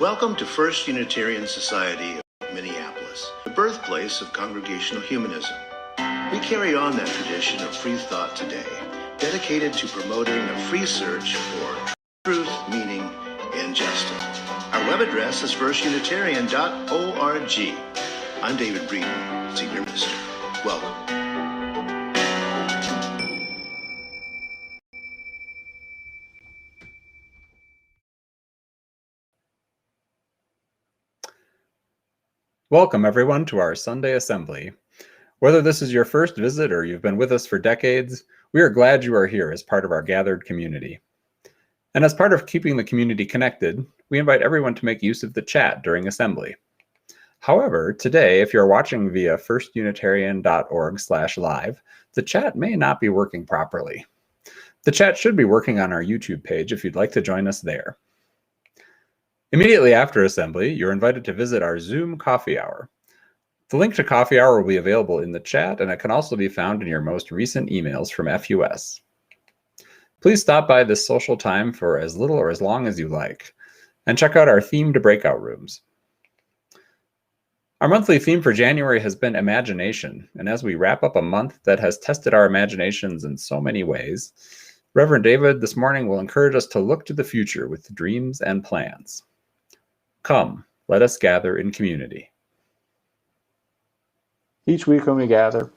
Welcome to First Unitarian Society of Minneapolis, the birthplace of Congregational Humanism. We carry on that tradition of free thought today, dedicated to promoting a free search for truth, meaning, and justice. Our web address is firstunitarian.org. I'm David Breeden, Senior Minister. Welcome. Welcome, everyone, to our Sunday Assembly. Whether this is your first visit or you've been with us for decades, we are glad you are here as part of our gathered community. And as part of keeping the community connected, we invite everyone to make use of the chat during Assembly. However, today, if you're watching via firstunitarian.org/live, the chat may not be working properly. The chat should be working on our YouTube page if you'd like to join us there. Immediately after Assembly, you're invited to visit our Zoom coffee hour. The link to coffee hour will be available in the chat, and it can also be found in your most recent emails from FUS. Please stop by this social time for as little or as long as you like, and check out our themed breakout rooms. Our monthly theme for January has been imagination, and as we wrap up a month that has tested our imaginations in so many ways, Reverend David this morning will encourage us to look to the future with dreams and plans. Come, let us gather in community. Each week when we gather,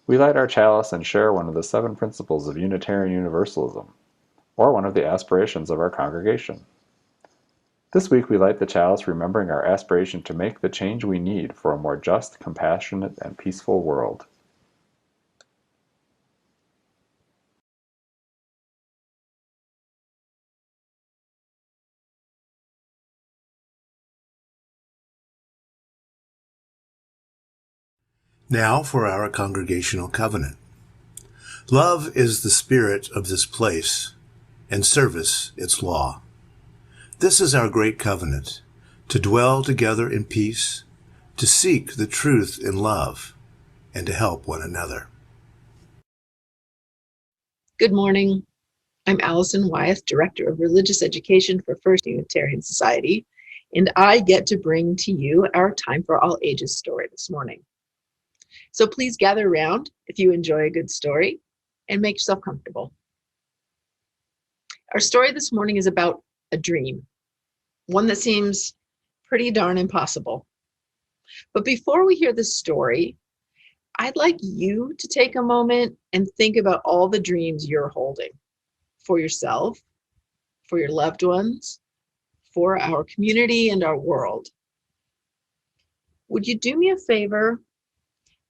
we light our chalice and share one of the 7 principles of Unitarian Universalism, or one of the aspirations of our congregation. This week we light the chalice remembering our aspiration to make the change we need for a more just, compassionate, and peaceful world. Now for our congregational covenant. Love is the spirit of this place, and service its law. This is our great covenant, to dwell together in peace, to seek the truth in love, and to help one another. Good morning. I'm Allison Wyeth, Director of Religious Education for First Unitarian Society, and I get to bring to you our Time for All Ages story this morning. So please gather around if you enjoy a good story and make yourself comfortable. Our story this morning is about a dream, one that seems pretty darn impossible. But before we hear the story, I'd like you to take a moment and think about all the dreams you're holding for yourself, for your loved ones, for our community and our world. Would you do me a favor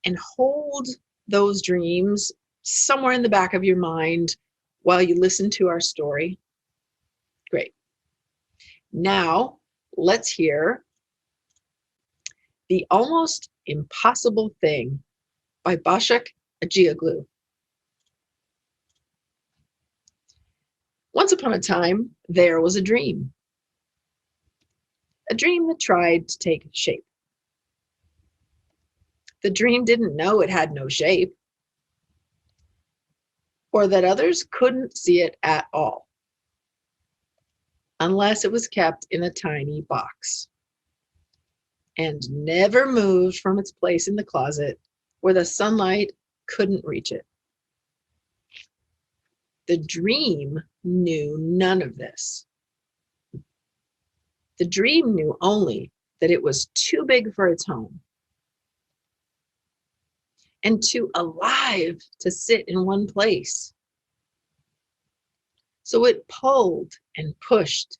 and hold those dreams somewhere in the back of your mind while you listen to our story? Great. Now, let's hear The Almost Impossible Thing by Başak Agioglu. Once upon a time, there was a dream that tried to take shape. The dream didn't know it had no shape, or that others couldn't see it at all, unless it was kept in a tiny box and never moved from its place in the closet where the sunlight couldn't reach it. The dream knew none of this. The dream knew only that it was too big for its home and too alive to sit in one place. So it pulled and pushed.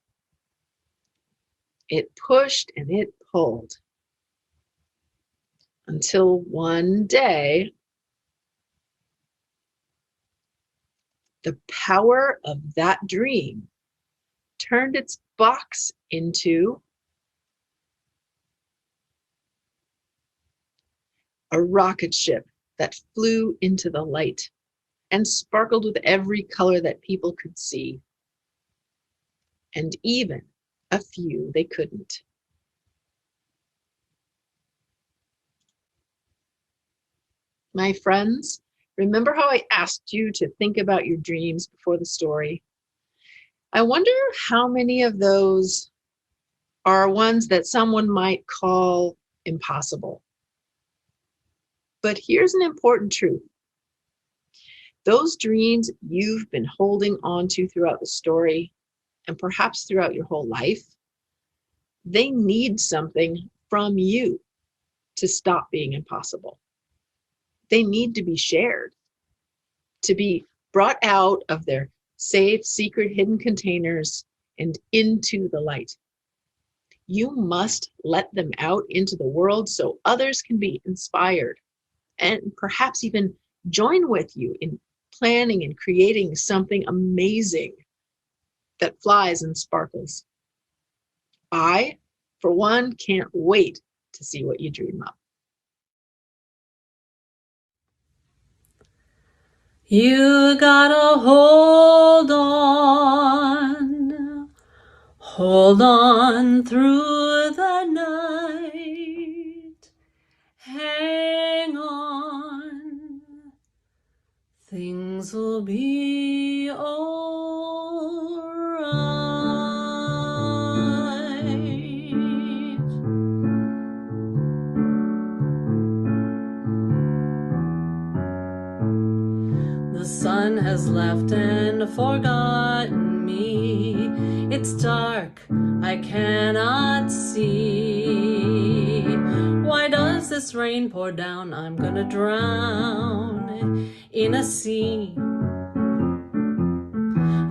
It pushed and it pulled until one day, the power of that dream turned its box into a rocket ship that flew into the light and sparkled with every color that people could see, and even a few they couldn't. My friends, remember how I asked you to think about your dreams before the story? I wonder how many of those are ones that someone might call impossible. But here's an important truth. Those dreams you've been holding on to throughout the story, and perhaps throughout your whole life, they need something from you to stop being impossible. They need to be shared, to be brought out of their safe, secret, hidden containers and into the light. You must let them out into the world so others can be inspired and perhaps even join with you in planning and creating something amazing that flies and sparkles. I, for one, can't wait to see what you dream up. You gotta hold on through the night, hang on, things will be all right. The sun has left and forgotten me. It's dark, I cannot see. Why does this rain pour down? I'm gonna drown in a sea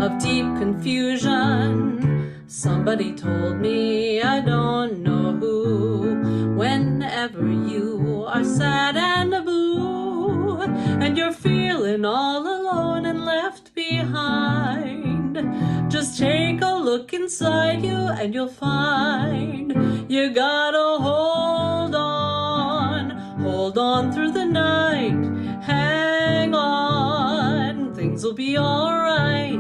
of deep confusion. Somebody told me, I don't know who, whenever you are sad and blue, and you're feeling all alone and left behind, just take a look inside you and you'll find you gotta hold on through the night, hang on, things will be alright,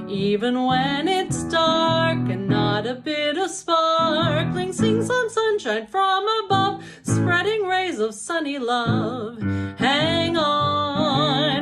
even when it's dark and not a bit of sparkling. Sing some sunshine from above, spreading rays of sunny love. Hang on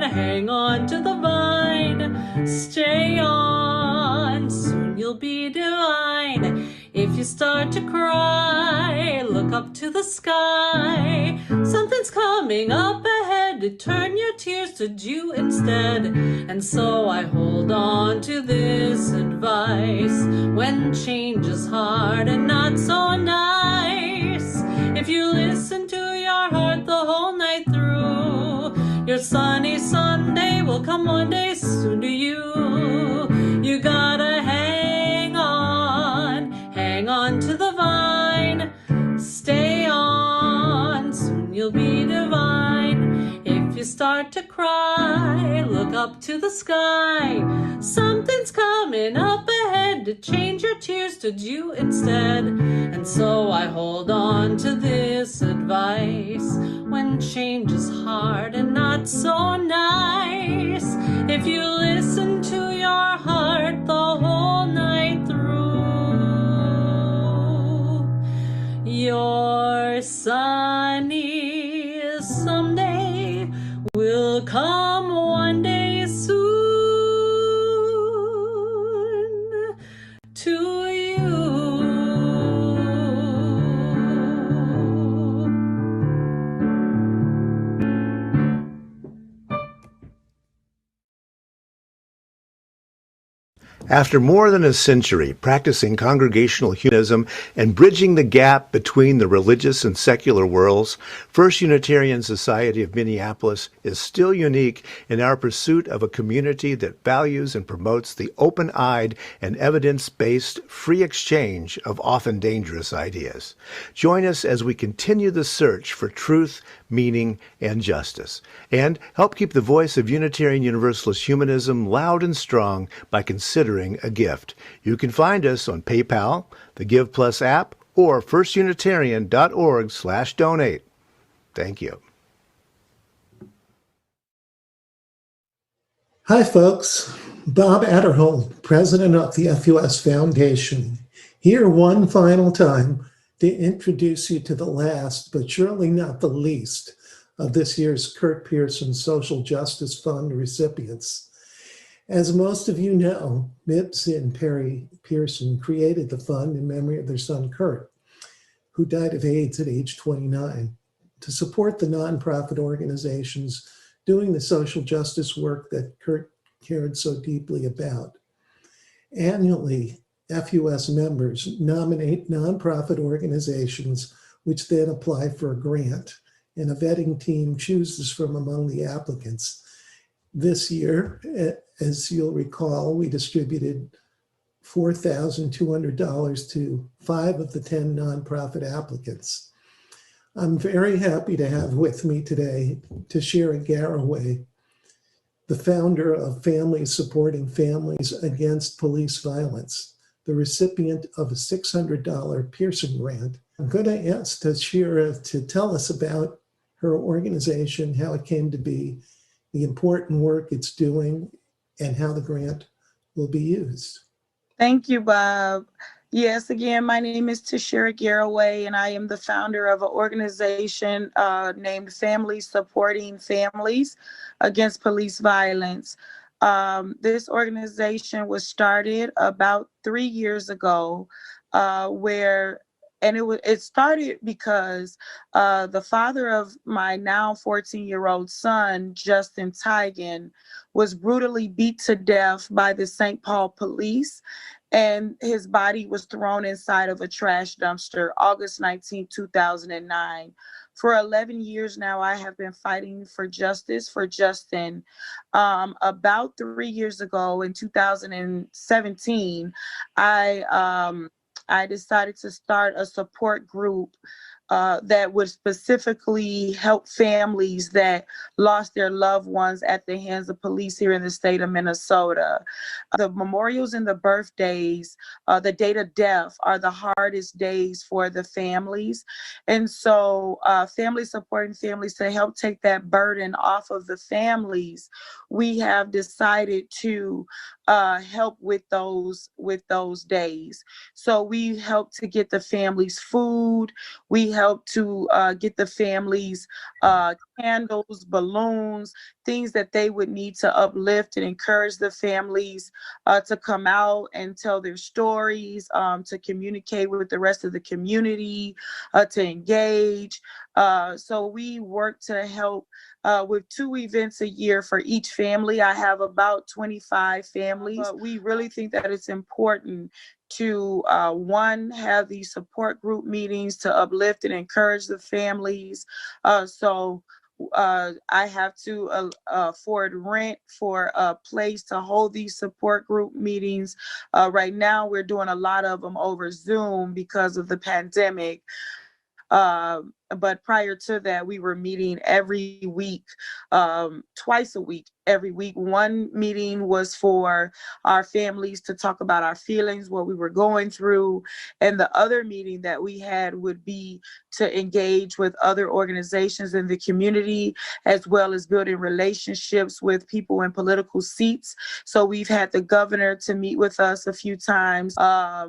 to the vine, stay on, soon you'll be divine. If you start to cry, look up to the sky. Something's coming up ahead, turn your tears to dew instead. And so I hold on to this advice, when change is hard and not so nice. If you listen to your heart the whole night through, your sunny Sunday will come one day soon to you. You gotta hang on to the vine, stay on, soon you'll be divine. If you start to cry, look up to the sky. Something's coming up ahead to change your tears to dew instead. And so I hold on to this advice, when change is hard and not so nice. If you listen to your heart the whole night through, your sunny someday will come one day soon to you. After more than a century practicing congregational humanism and bridging the gap between the religious and secular worlds, First Unitarian Society of Minneapolis is still unique in our pursuit of a community that values and promotes the open-eyed and evidence-based free exchange of often dangerous ideas. Join us as we continue the search for truth, meaning, and justice, and help keep the voice of Unitarian Universalist humanism loud and strong by considering a gift. You can find us on PayPal, the Give Plus app, or firstunitarian.org/donate. Thank you. Hi, folks. Bob Adderhold, president of the FUS Foundation, here one final time to introduce you to the last, but surely not the least, of this year's Kurt Pearson Social Justice Fund recipients. As most of you know, Mips and Perry Pearson created the fund in memory of their son, Kurt, who died of AIDS at age 29, to support the nonprofit organizations doing the social justice work that Kurt cared so deeply about. Annually, FUS members nominate nonprofit organizations, which then apply for a grant, and a vetting team chooses from among the applicants. This year, as you'll recall, we distributed $4,200 to 5 of the 10 nonprofit applicants. I'm very happy to have with me today Tashira Garraway, the founder of Families Supporting Families Against Police Violence, the recipient of a $600 Pearson grant. I'm going to ask Tashira to tell us about her organization, how it came to be, the important work it's doing, and how the grant will be used. Thank you, Bob. Yes, again, my name is Tashira Garraway, and I am the founder of an organization named Families Supporting Families Against Police Violence. This organization was started about 3 years ago, it started because the father of my now 14-year-old son, Justin Tigan, was brutally beat to death by the St. Paul police, and his body was thrown inside of a trash dumpster August 19, 2009. For 11 years now, I have been fighting for justice for Justin. About 3 years ago, in 2017, I decided to start a support group that would specifically help families that lost their loved ones at the hands of police here in the state of Minnesota. The memorials and the birthdays, the date of death are the hardest days for the families. And so Families Supporting Families, to help take that burden off of the families, we have decided to help with those days. So we help to get the families food. We help to get the families candles, balloons, things that they would need to uplift and encourage the families to come out and tell their stories, to communicate with the rest of the community, to engage. So we work to help with 2 events a year for each family. I have about 25 families. But we really think that it's important to have these support group meetings to uplift and encourage the families. So I have to afford rent for a place to hold these support group meetings. Right now, we're doing a lot of them over Zoom because of the pandemic. But prior to that, we were meeting every week, twice a week, every week. One meeting was for our families to talk about our feelings, what we were going through. And the other meeting that we had would be to engage with other organizations in the community, as well as building relationships with people in political seats. So we've had the governor to meet with us a few times.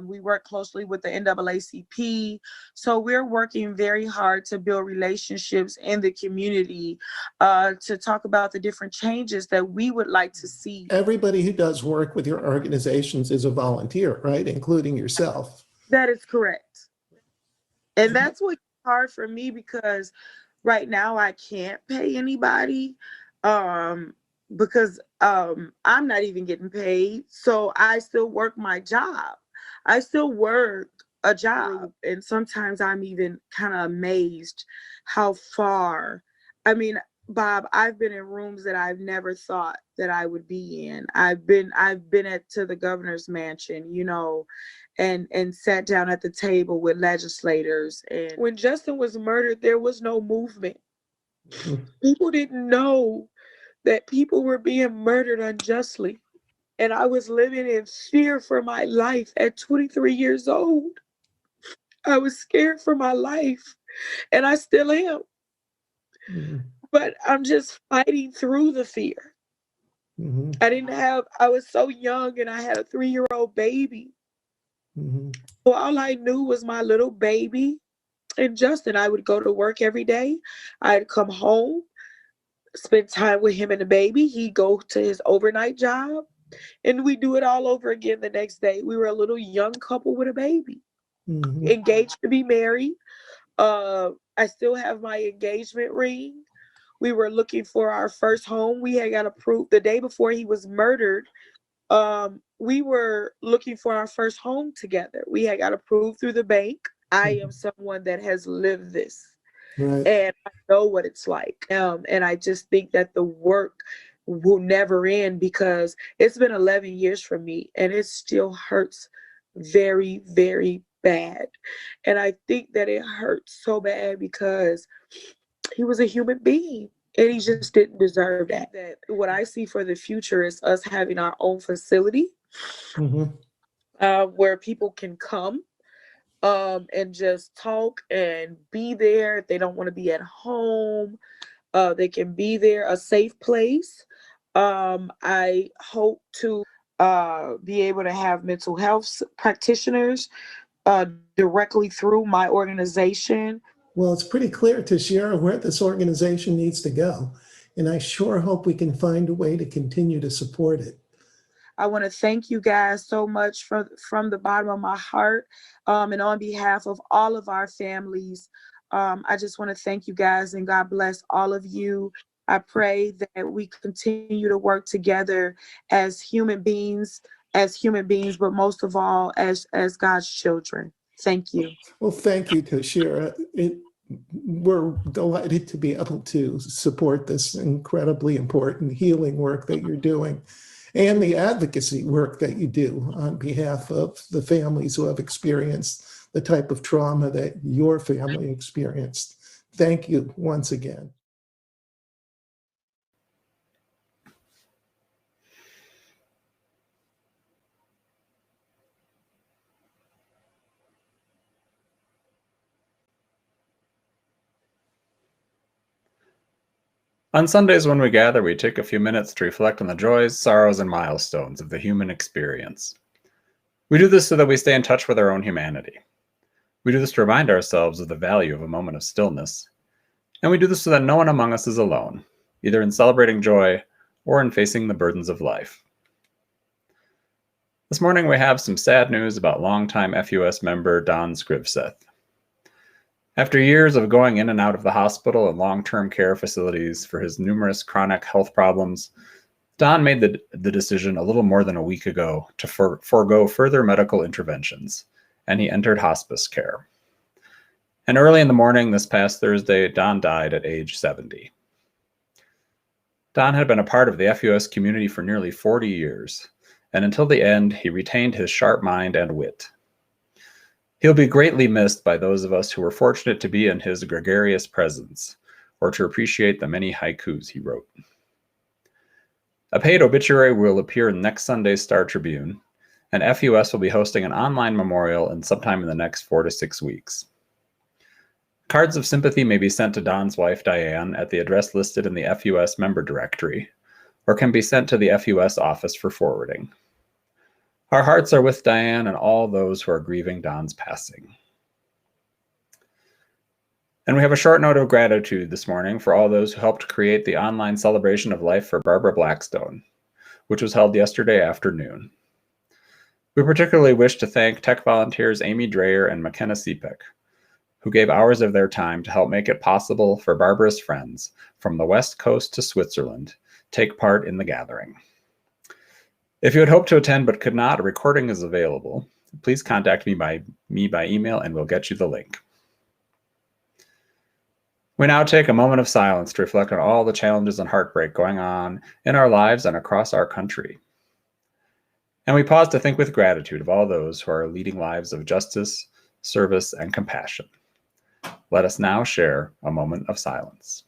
We work closely with the NAACP. So we're working very hard to build relationships in the community, to talk about the different changes that we would like to see. Everybody who does work with your organizations is a volunteer, right? Including yourself. That is correct. And that's what's hard for me, because right now I can't pay anybody, because I'm not even getting paid. So I still work my job. I still work a job. And sometimes I'm even kind of amazed how far, Bob, I've been in rooms that I've never thought that I would be in. I've been to the governor's mansion, and sat down at the table with legislators. And when Justin was murdered, there was no movement. People didn't know that people were being murdered unjustly. And I was living in fear for my life at 23 years old. I was scared for my life, and I still am. Mm-hmm. But I'm just fighting through the fear. Mm-hmm. I was so young, and I had a 3-year-old baby. Mm-hmm. So all I knew was my little baby and Justin. I would go to work every day. I'd come home, spend time with him and the baby. He'd go to his overnight job. And we do it all over again the next day. We were a little young couple with a baby, engaged to be married. I still have my engagement ring. We were looking for our first home. We had got approved the day before he was murdered. We were looking for our first home together. We had got approved through the bank. I am someone that has lived this. Right. And I know what it's like. And I just think that the work will never end, because it's been 11 years for me and it still hurts very, very bad. And I think that it hurts so bad because he was a human being and he just didn't deserve that. That what I see for the future is us having our own facility where people can come and just talk and be there. If they don't want to be at home, they can be there, a safe place. I hope to be able to have mental health practitioners directly through my organization. Well, it's pretty clear to Shira where this organization needs to go. And I sure hope we can find a way to continue to support it. I want to thank you guys so much from the bottom of my heart. And on behalf of all of our families, I just want to thank you guys, and God bless all of you. I pray that we continue to work together as human beings, but most of all as God's children. Thank you. Well, thank you, Toshira. We're delighted to be able to support this incredibly important healing work that you're doing and the advocacy work that you do on behalf of the families who have experienced the type of trauma that your family experienced. Thank you once again. On Sundays when we gather, we take a few minutes to reflect on the joys, sorrows, and milestones of the human experience. We do this so that we stay in touch with our own humanity. We do this to remind ourselves of the value of a moment of stillness. And we do this so that no one among us is alone, either in celebrating joy or in facing the burdens of life. This morning we have some sad news about longtime FUS member Don Scrivseth. After years of going in and out of the hospital and long-term care facilities for his numerous chronic health problems, Don made the decision a little more than a week ago to forego further medical interventions, and he entered hospice care. And early in the morning this past Thursday, Don died at age 70. Don had been a part of the FUS community for nearly 40 years, and until the end, he retained his sharp mind and wit. He'll be greatly missed by those of us who were fortunate to be in his gregarious presence, or to appreciate the many haikus he wrote. A paid obituary will appear in next Sunday's Star Tribune, and FUS will be hosting an online memorial sometime in the next 4 to 6 weeks. Cards of sympathy may be sent to Don's wife, Diane, at the address listed in the FUS member directory, or can be sent to the FUS office for forwarding. Our hearts are with Diane and all those who are grieving Don's passing. And we have a short note of gratitude this morning for all those who helped create the online celebration of life for Barbara Blackstone, which was held yesterday afternoon. We particularly wish to thank tech volunteers Amy Dreyer and McKenna Sepek, who gave hours of their time to help make it possible for Barbara's friends from the West Coast to Switzerland take part in the gathering. If you had hoped to attend but could not, a recording is available. Please contact me by email and we'll get you the link. We now take a moment of silence to reflect on all the challenges and heartbreak going on in our lives and across our country. And we pause to think with gratitude of all those who are leading lives of justice, service, and compassion. Let us now share a moment of silence.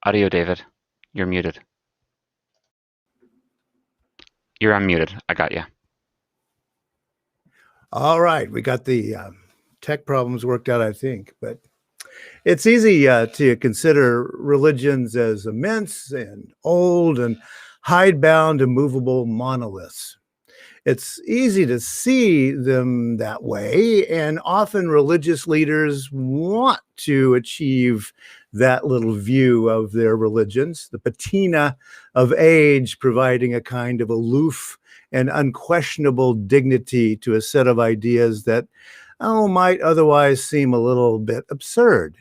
Audio, David. You're muted. You're unmuted. I got you. All right, we got the tech problems worked out, I think, but it's easy to consider religions as immense and old and hidebound, immovable monoliths. It's easy to see them that way, and often religious leaders want to achieve that little view of their religions, the patina of age providing a kind of aloof and unquestionable dignity to a set of ideas that, might otherwise seem a little bit absurd.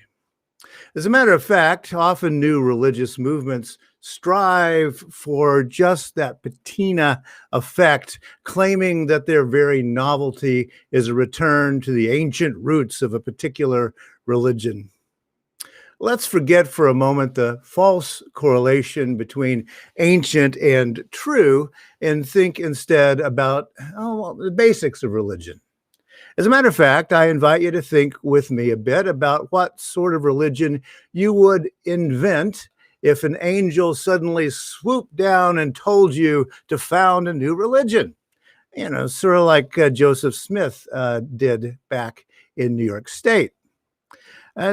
As a matter of fact, often new religious movements strive for just that patina effect, claiming that their very novelty is a return to the ancient roots of a particular religion. Let's forget for a moment the false correlation between ancient and true and think instead about the basics of religion. As a matter of fact, I invite you to think with me a bit about what sort of religion you would invent if an angel suddenly swooped down and told you to found a new religion. Sort of like Joseph Smith did back in New York State.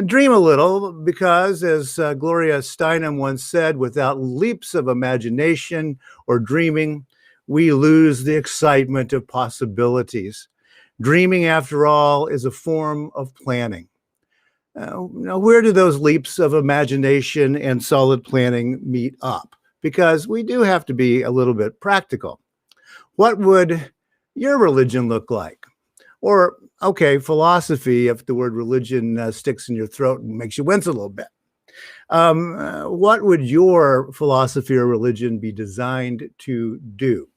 Dream a little, because as Gloria Steinem once said, without leaps of imagination or dreaming, we lose the excitement of possibilities. Dreaming, after all, is a form of planning. Now, where do those leaps of imagination and solid planning meet up? Because we do have to be a little bit practical. What would your religion look like? Or, okay, philosophy, if the word religion sticks in your throat and makes you wince a little bit. What would your philosophy or religion be designed to do?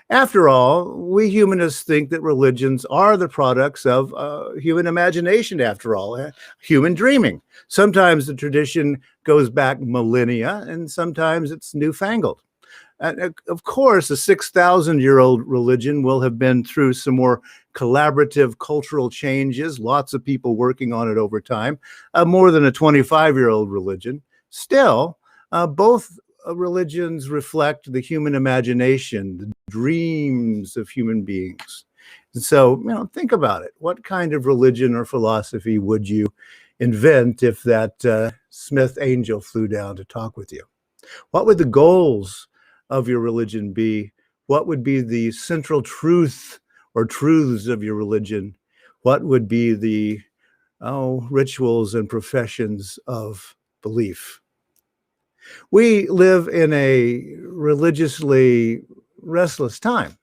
After all, we humanists think that religions are the products of human imagination, after all, human dreaming. Sometimes the tradition goes back millennia, and sometimes it's newfangled. Of course, a 6,000-year-old religion will have been through some more collaborative cultural changes, lots of people working on it over time, more than a 25-year-old religion. Still, both religions reflect the human imagination, the dreams of human beings. And so, think about it. What kind of religion or philosophy would you invent if that Smith angel flew down to talk with you? What would the goals of your religion be? What would be the central truth or truths of your religion? What would be the rituals and professions of belief? We live in a religiously restless time.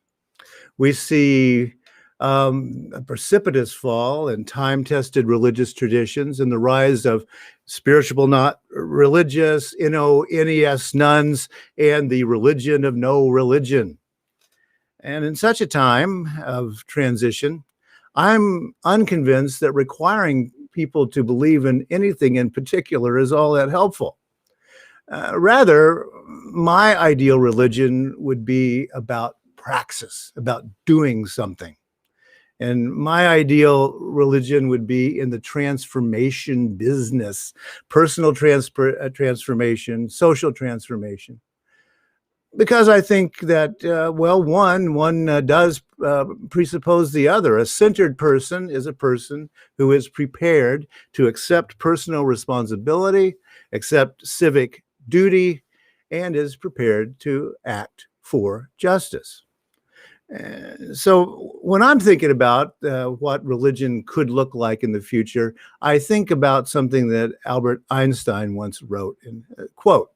We see a precipitous fall in time-tested religious traditions and the rise of spiritual not religious, NES nuns, and the religion of no religion. And in such a time of transition, I'm unconvinced that requiring people to believe in anything in particular is all that helpful. Rather, my ideal religion would be about praxis, about doing something. And my ideal religion would be in the transformation business, personal transformation, social transformation. Because I think that, one does presuppose the other. A centered person is a person who is prepared to accept personal responsibility, accept civic duty, and is prepared to act for justice. So when I'm thinking about what religion could look like in the future, I think about something that Albert Einstein once wrote, in quote,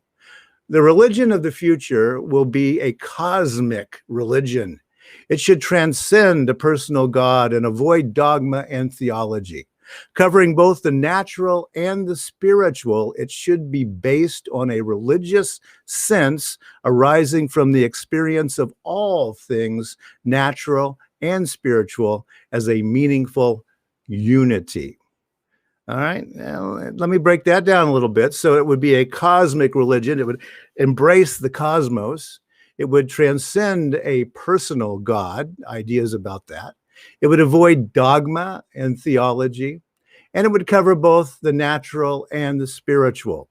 "The religion of the future will be a cosmic religion. It should transcend a personal God and avoid dogma and theology. Covering both the natural and the spiritual, it should be based on a religious sense arising from the experience of all things natural and spiritual as a meaningful unity." All right, now, let me break that down a little bit. So it would be a cosmic religion. It would embrace the cosmos. It would transcend a personal God, ideas about that. It would avoid dogma and theology, and it would cover both the natural and the spiritual.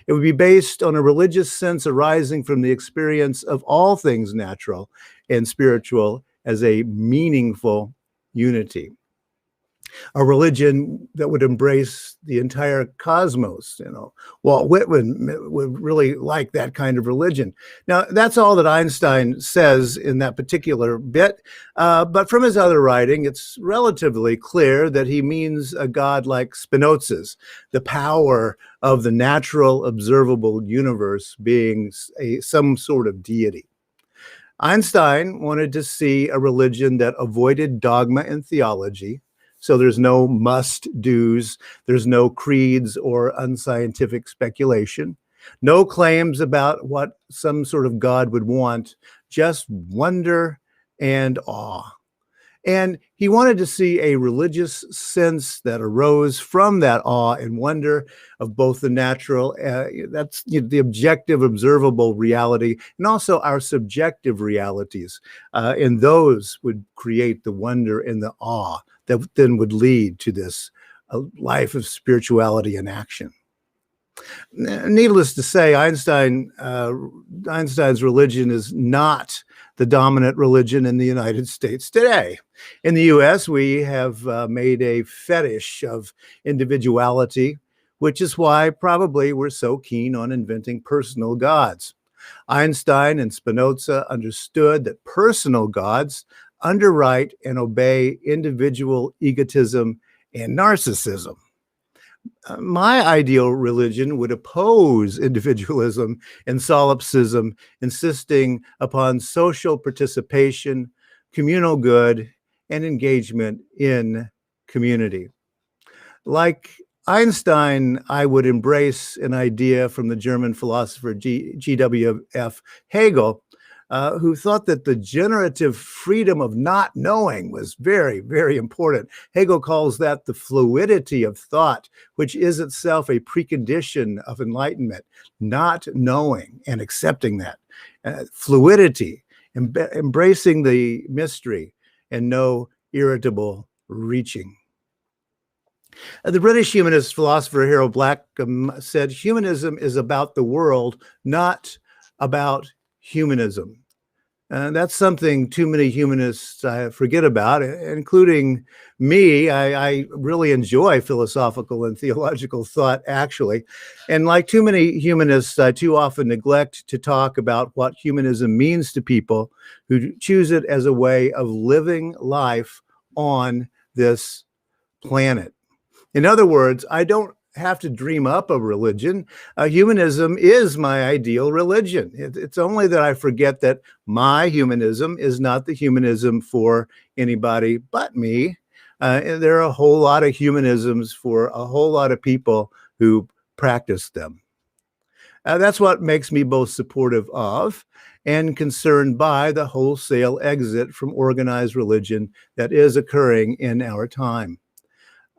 It would be based on a religious sense arising from the experience of all things natural and spiritual as a meaningful unity. A religion that would embrace the entire cosmos. Walt Whitman would really like that kind of religion. Now, that's all that Einstein says in that particular bit, but from his other writing, it's relatively clear that he means a God like Spinoza's, the power of the natural observable universe being some sort of deity. Einstein wanted to see a religion that avoided dogma and theology. So there's no must-dos, there's no creeds or unscientific speculation, no claims about what some sort of God would want, just wonder and awe. And he wanted to see a religious sense that arose from that awe and wonder of both the natural, that's the objective, observable reality, and also our subjective realities. And those would create the wonder and the awe that then would lead to this life of spirituality and action. Needless to say, Einstein's religion is not the dominant religion in the United States today. In the US, we have made a fetish of individuality, which is why probably we're so keen on inventing personal gods. Einstein and Spinoza understood that personal gods underwrite and obey individual egotism and narcissism. My ideal religion would oppose individualism and solipsism, insisting upon social participation, communal good, and engagement in community. Like Einstein, I would embrace an idea from the German philosopher G.W.F. Hegel, who thought that the generative freedom of not knowing was very, very important. Hegel calls that the fluidity of thought, which is itself a precondition of enlightenment, not knowing and accepting that. Fluidity, embracing the mystery, and no irritable reaching. The British humanist philosopher Harold Black said, humanism is about the world, not about humanism. And that's something too many humanists forget about, including me. I really enjoy philosophical and theological thought, actually. And like too many humanists, I too often neglect to talk about what humanism means to people who choose it as a way of living life on this planet. In other words, I don't have to dream up a religion. Humanism is my ideal religion. It's only that I forget that my humanism is not the humanism for anybody but me. There are a whole lot of humanisms for a whole lot of people who practice them. That's what makes me both supportive of and concerned by the wholesale exit from organized religion that is occurring in our time.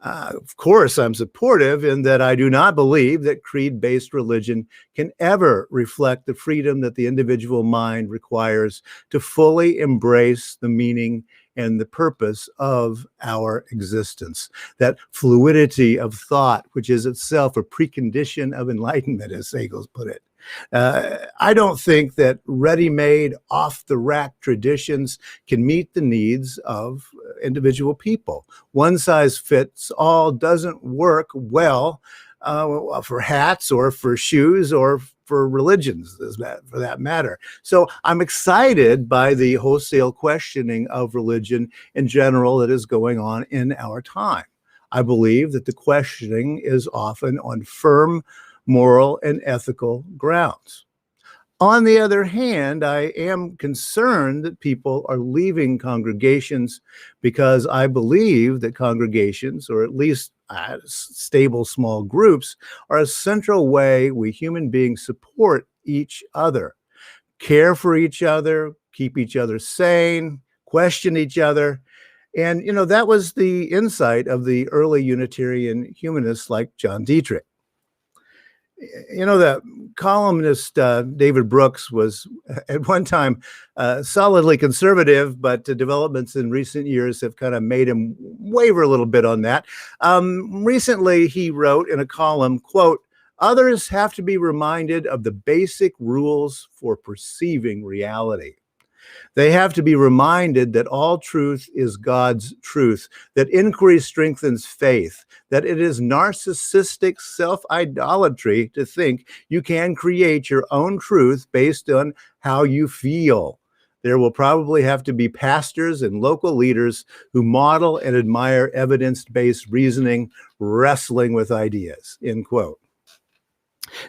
Of course, I'm supportive in that I do not believe that creed-based religion can ever reflect the freedom that the individual mind requires to fully embrace the meaning and the purpose of our existence. That fluidity of thought, which is itself a precondition of enlightenment, as Hegel put it. I don't think that ready-made, off-the-rack traditions can meet the needs of individual people. One size fits all doesn't work well for hats or for shoes or for religions, for that matter. So I'm excited by the wholesale questioning of religion in general that is going on in our time. I believe that the questioning is often on firm moral and ethical grounds. On the other hand, I am concerned that people are leaving congregations because I believe that congregations, or at least stable small groups, are a central way we human beings support each other, care for each other, keep each other sane, question each other. And, that was the insight of the early Unitarian humanists like John Dietrich. The columnist David Brooks was at one time solidly conservative, but developments in recent years have kind of made him waver a little bit on that. Recently, he wrote in a column, quote, Others have to be reminded of the basic rules for perceiving reality. They have to be reminded that all truth is God's truth, that inquiry strengthens faith, that it is narcissistic self-idolatry to think you can create your own truth based on how you feel. There will probably have to be pastors and local leaders who model and admire evidence-based reasoning, wrestling with ideas, end quote.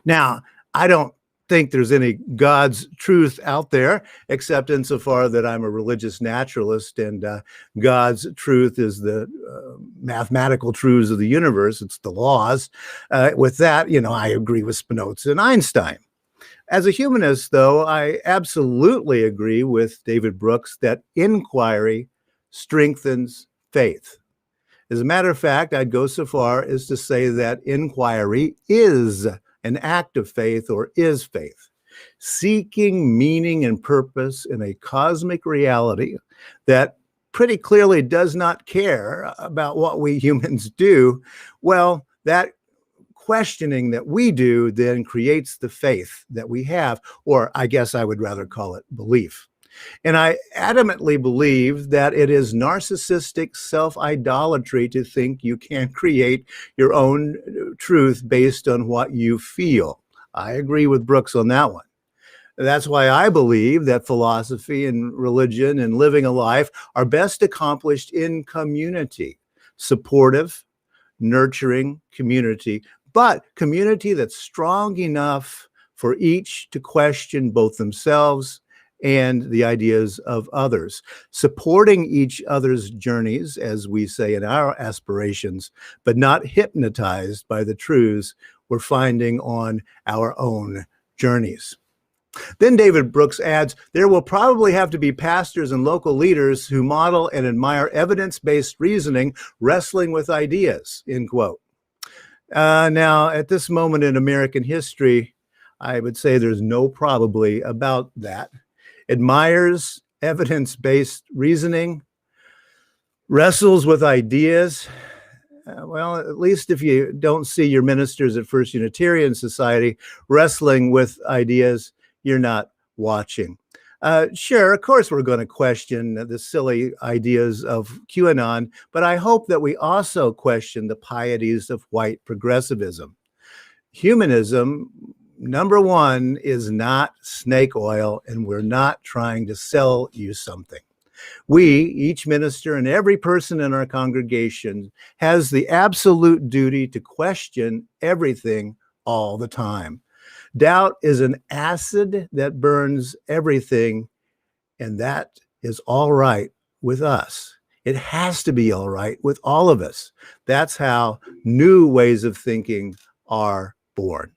Now, I don't think there's any God's truth out there, except insofar that I'm a religious naturalist, and God's truth is the mathematical truths of the universe. It's the laws. With that, I agree with Spinoza and Einstein. As a humanist, though, I absolutely agree with David Brooks that inquiry strengthens faith. As a matter of fact, I'd go so far as to say that inquiry is an act of faith, or is faith. Seeking meaning and purpose in a cosmic reality that pretty clearly does not care about what we humans do, well, that questioning that we do then creates the faith that we have, or I guess I would rather call it belief. And I adamantly believe that it is narcissistic self-idolatry to think you can create your own truth based on what you feel. I agree with Brooks on that one. That's why I believe that philosophy and religion and living a life are best accomplished in community, supportive, nurturing community, but community that's strong enough for each to question both themselves and the ideas of others, supporting each other's journeys, as we say in our aspirations, but not hypnotized by the truths we're finding on our own journeys. Then David Brooks adds, there will probably have to be pastors and local leaders who model and admire evidence-based reasoning, wrestling with ideas, end quote. Now, at this moment in American history, I would say there's no probably about that. Admires evidence-based reasoning, wrestles with ideas. Well, at least if you don't see your ministers at First Unitarian Society wrestling with ideas, you're not watching. Sure, of course, we're going to question the silly ideas of QAnon, but I hope that we also question the pieties of white progressivism. Humanism, number one, is not snake oil, and we're not trying to sell you something. We, each minister and every person in our congregation, has the absolute duty to question everything all the time. Doubt is an acid that burns everything, and that is all right with us. It has to be all right with all of us. That's how new ways of thinking are born.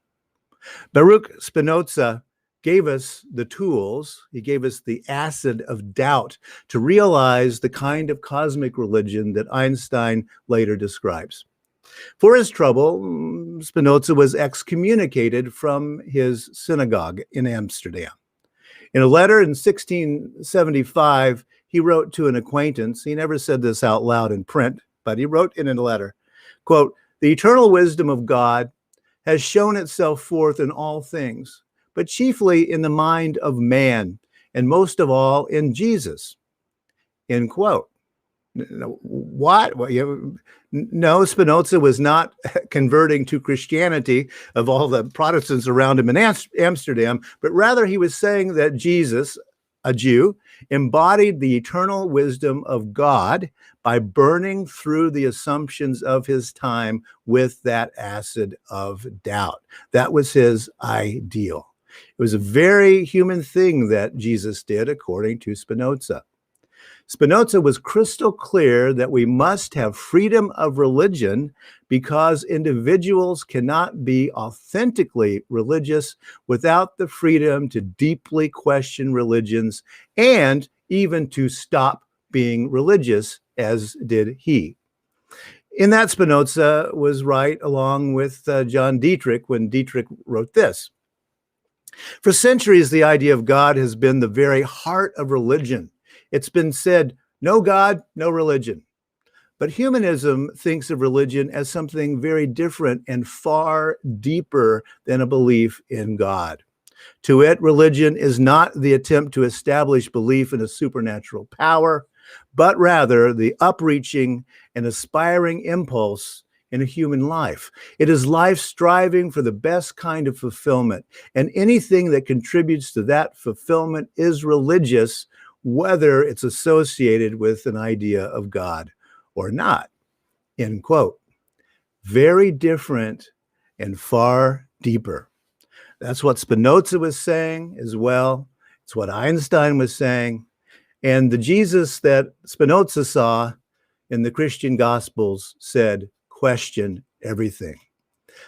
Baruch Spinoza gave us the tools, he gave us the acid of doubt to realize the kind of cosmic religion that Einstein later describes. For his trouble, Spinoza was excommunicated from his synagogue in Amsterdam. In a letter in 1675, he wrote to an acquaintance, he never said this out loud in print, but he wrote in a letter, quote, "The eternal wisdom of God has shown itself forth in all things, but chiefly in the mind of man, and most of all in Jesus," end quote. What? No, Spinoza was not converting to Christianity of all the Protestants around him in Amsterdam, but rather he was saying that Jesus, a Jew, embodied the eternal wisdom of God by burning through the assumptions of his time with that acid of doubt. That was his ideal. It was a very human thing that Jesus did, according to Spinoza. Spinoza was crystal clear that we must have freedom of religion because individuals cannot be authentically religious without the freedom to deeply question religions and even to stop being religious, as did he. In that, Spinoza was right along with John Dietrich when Dietrich wrote this. For centuries, the idea of God has been the very heart of religion. It's been said, no God, no religion. But humanism thinks of religion as something very different and far deeper than a belief in God. To it, religion is not the attempt to establish belief in a supernatural power, but rather the upreaching and aspiring impulse in a human life. It is life striving for the best kind of fulfillment, and anything that contributes to that fulfillment is religious, whether it's associated with an idea of God or not, end quote. Very different and far deeper. That's what Spinoza was saying as well. It's what Einstein was saying. And the Jesus that Spinoza saw in the Christian Gospels said, question everything.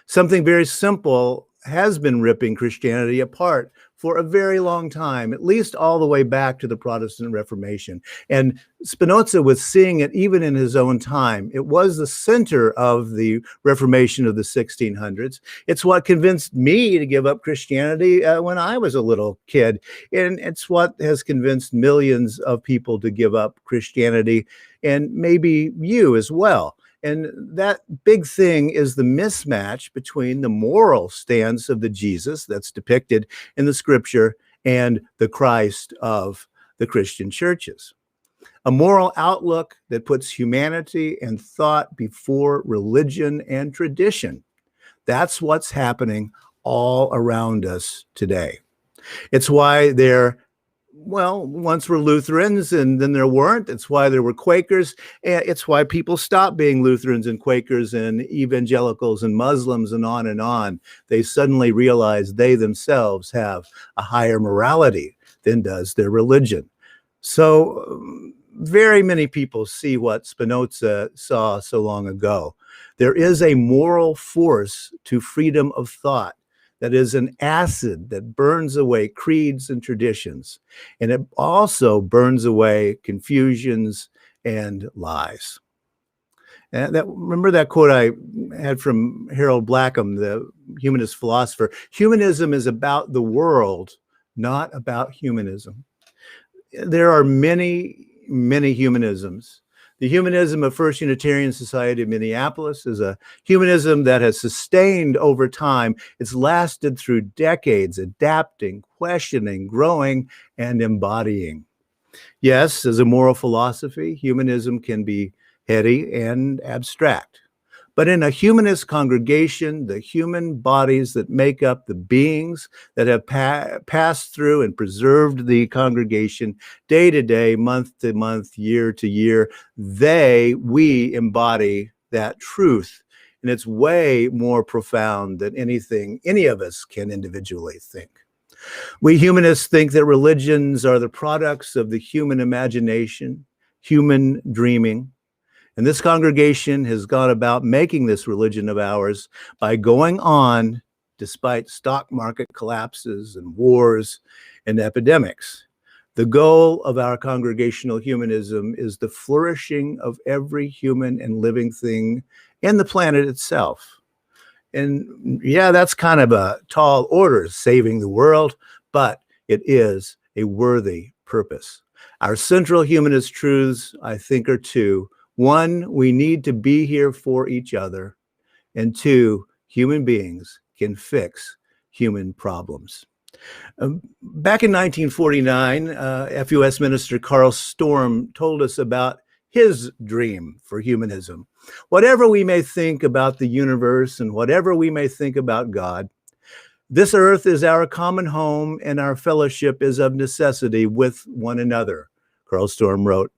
Something very simple has been ripping Christianity apart for a very long time, at least all the way back to the Protestant Reformation. And Spinoza was seeing it even in his own time. It was the center of the Reformation of the 1600s. It's what convinced me to give up Christianity when I was a little kid. And it's what has convinced millions of people to give up Christianity, and maybe you as well. And that big thing is the mismatch between the moral stance of the Jesus that's depicted in the scripture and the Christ of the Christian churches. A moral outlook that puts humanity and thought before religion and tradition. That's what's happening all around us today. It's why once were Lutherans and then there weren't. It's why there were Quakers. And it's why people stopped being Lutherans and Quakers and evangelicals and Muslims and on and on. They suddenly realized they themselves have a higher morality than does their religion. So very many people see what Spinoza saw so long ago. There is a moral force to freedom of thought that is an acid that burns away creeds and traditions. And it also burns away confusions and lies. And remember that quote I had from Harold Blackham, the humanist philosopher. Humanism is about the world, not about humanism. There are many, many humanisms. The humanism of First Unitarian Society of Minneapolis is a humanism that has sustained over time. It's lasted through decades, adapting, questioning, growing, and embodying. Yes, as a moral philosophy, humanism can be heady and abstract. But in a humanist congregation, the human bodies that make up the beings that have passed through and preserved the congregation day to day, month to month, year to year, we embody that truth. And it's way more profound than anything any of us can individually think. We humanists think that religions are the products of the human imagination, human dreaming. And this congregation has gone about making this religion of ours by going on despite stock market collapses and wars and epidemics. The goal of our congregational humanism is the flourishing of every human and living thing in the planet itself. And yeah, that's kind of a tall order, saving the world, but it is a worthy purpose. Our central humanist truths, I think, are two. One, we need to be here for each other. And two, human beings can fix human problems. Back in 1949, FUS Minister Carl Storm told us about his dream for humanism. Whatever we may think about the universe and whatever we may think about God, this earth is our common home and our fellowship is of necessity with one another, Carl Storm wrote.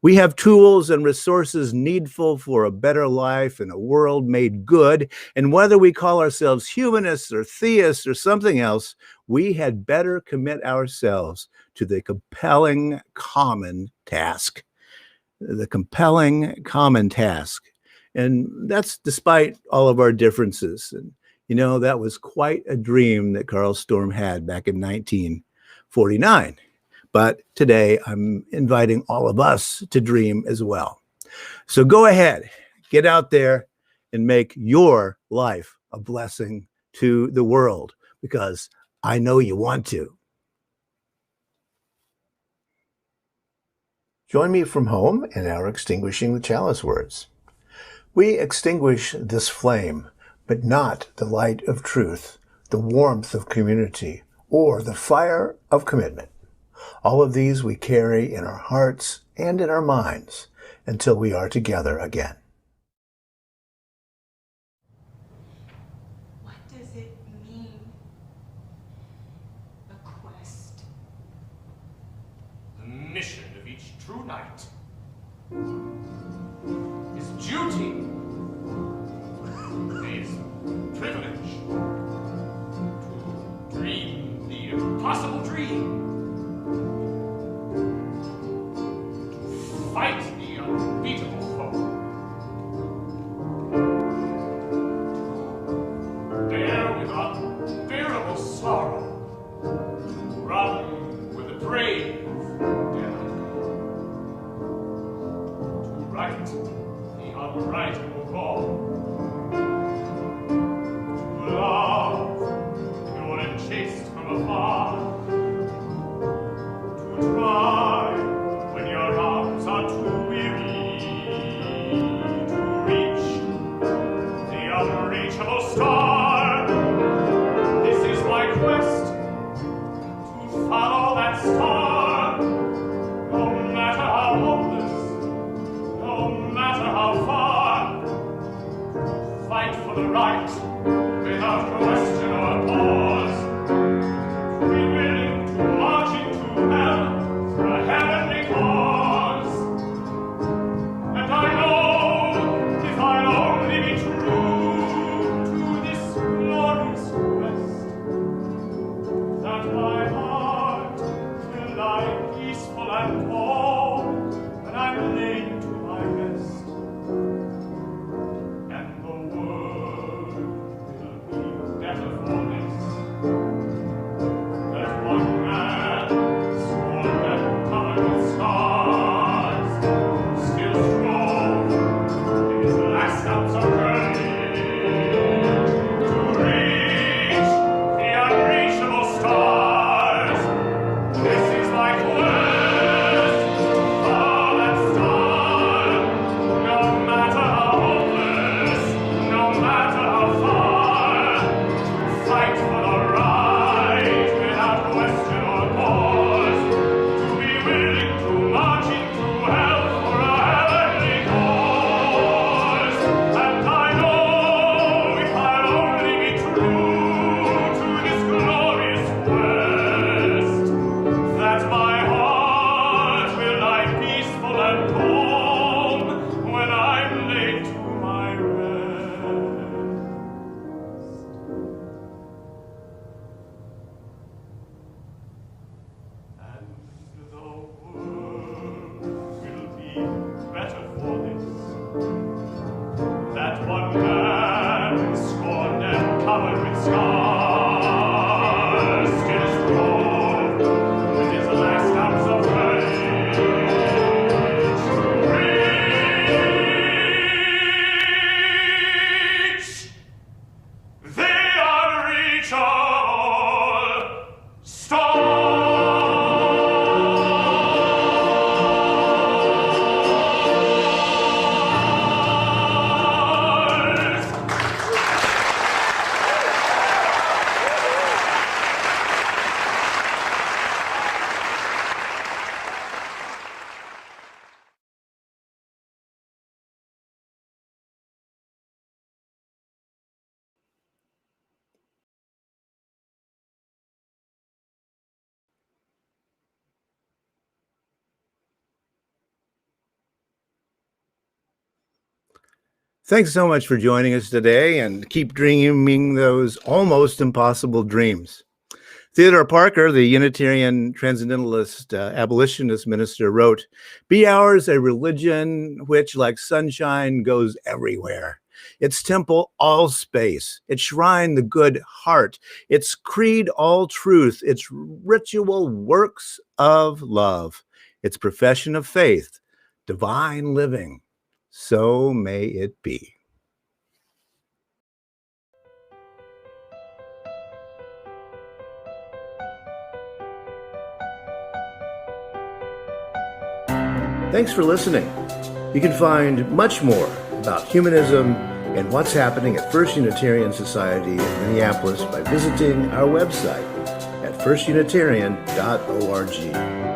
We have tools and resources needful for a better life in a world made good. And whether we call ourselves humanists or theists or something else, we had better commit ourselves to the compelling common task. The compelling common task. And that's despite all of our differences. And, that was quite a dream that Carl Storm had back in 1949. But today, I'm inviting all of us to dream as well. So go ahead, get out there and make your life a blessing to the world, because I know you want to. Join me from home in our Extinguishing the Chalice words. We extinguish this flame, but not the light of truth, the warmth of community, or the fire of commitment. All of these we carry in our hearts and in our minds until we are together again. What does it mean? A quest. The mission of each true knight is duty, is privilege, to dream the impossible dream, to fight the unbeatable foe, to bear with unbearable sorrow, to run with the brave, right, the unrightable wrong. To love, pure and chaste from afar. To try, when your arms are too weary. To reach the unreachable star. This is my quest, to follow that star. No matter how hopeless, no matter how far, fight for the right without question or pause. Be willing to march into hell for a heavenly cause. And I know if I'll only be true to this glorious quest, that my heart will lie peaceful and calm when I'm laid to my rest, and the world will be better for this. That one man, sworn and covered with scars, still strove in his last ounce of courage to reach the unreachable stars. This is my quest, for that star. No matter how hopeless, no matter how far, to fight for the right without question or pause. To be willing to march into hell for a heavenly cause. And I know if I'll only be true to this glorious quest, that my heart will lie peaceful and calm when I'm laid to my rest. And the world will be better for this. That one man, scorned and covered with scars, still strove with his last ounce of courage to reach the unreachable stars. Thanks so much for joining us today, and keep dreaming those almost impossible dreams. Theodore Parker, the Unitarian Transcendentalist abolitionist minister, wrote, "Be ours a religion which, like sunshine, goes everywhere. Its temple, all space. Its shrine, the good heart. Its creed, all truth. Its ritual, works of love. Its profession of faith, divine living. So may it be." Thanks for listening. You can find much more about humanism and what's happening at First Unitarian Society in Minneapolis by visiting our website at firstunitarian.org.